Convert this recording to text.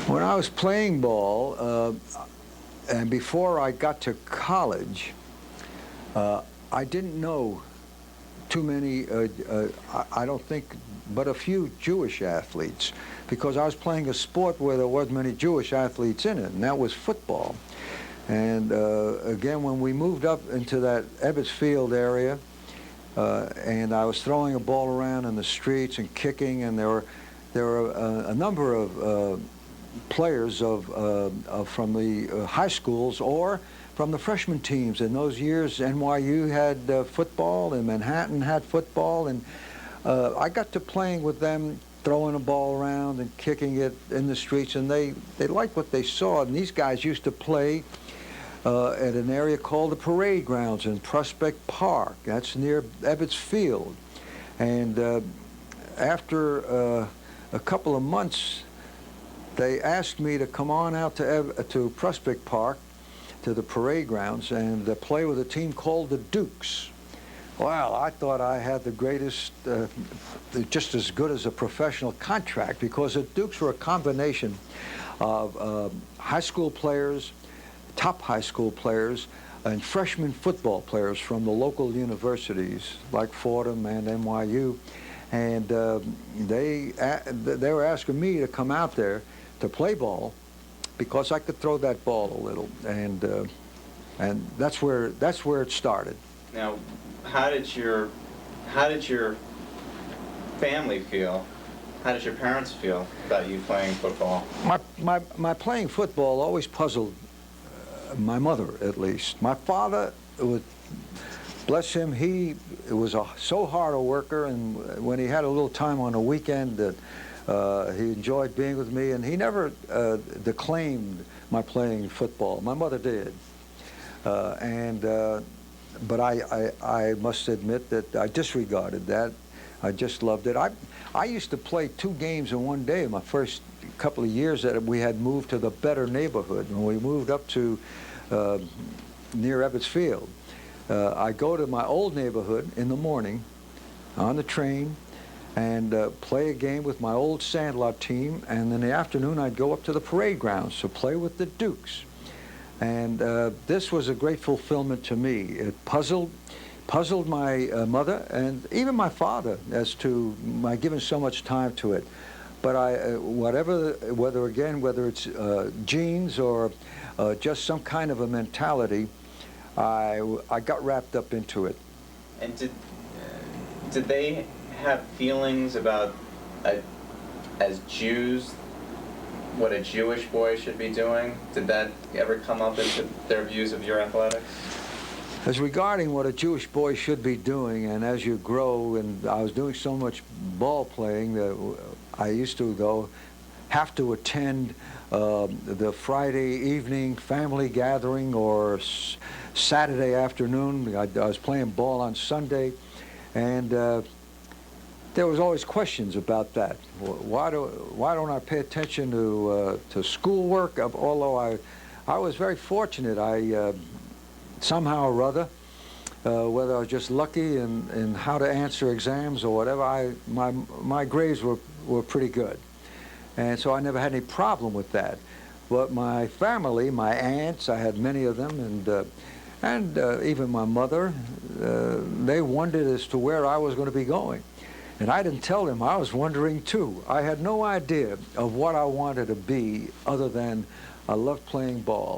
When I was playing ball, and before I got to college, I didn't know too many, I don't think, but a few Jewish athletes, because I was playing a sport where there wasn't many Jewish athletes in it, and that was football. And again, when we moved up into that Ebbets Field area, and I was throwing a ball around in the streets and kicking, and there were a number of players from the high schools or from the freshman teams. In those years, NYU had football, and Manhattan had football, and I got to playing with them, throwing a ball around and kicking it in the streets, and they liked what they saw. And these guys used to play at an area called the Parade Grounds in Prospect Park. That's near Ebbets Field. And after a couple of months, they asked me to come on out to Prospect Park, to the Parade Grounds, and play with a team called the Dukes. Well, I thought I had the greatest, just as good as a professional contract, because the Dukes were a combination of high school players, top high school players, and freshman football players from the local universities like Fordham and NYU. And they were asking me to come out there to play ball because I could throw that ball a little, and that's where it started. Now, how did your family feel? How did your parents feel about you playing football? My playing football always puzzled my mother, at least. My father, bless him, he was so hard a worker, and when he had a little time on a weekend, he enjoyed being with me, and he never declaimed my playing football. My mother did, but I must admit that I disregarded that. I just loved it. I used to play 2 games in one day my first couple of years that we had moved to the better neighborhood. When we moved up to near Ebbets Field, I go to my old neighborhood in the morning on the train and play a game with my old Sandlot team, and in the afternoon I'd go up to the Parade Grounds to play with the Dukes. And this was a great fulfillment to me. It puzzled my mother and even my father as to my giving so much time to it. But whether it's genes or just some kind of a mentality, I got wrapped up into it. And did they have feelings about, as Jews, what a Jewish boy should be doing? Did that ever come up into their views of your athletics? As regarding what a Jewish boy should be doing, and as you grow, and I was doing so much ball playing that I used to have to attend the Friday evening family gathering or Saturday afternoon. I was playing ball on Sunday, and there was always questions about that. Why don't I pay attention to schoolwork? Although I was very fortunate. I somehow or other, whether I was just lucky in how to answer exams or whatever, my grades were pretty good, and so I never had any problem with that. But my family, my aunts, I had many of them, and even my mother, they wondered as to where I was going to be going. And I didn't tell them I was wondering too. I had no idea of what I wanted to be other than I loved playing ball.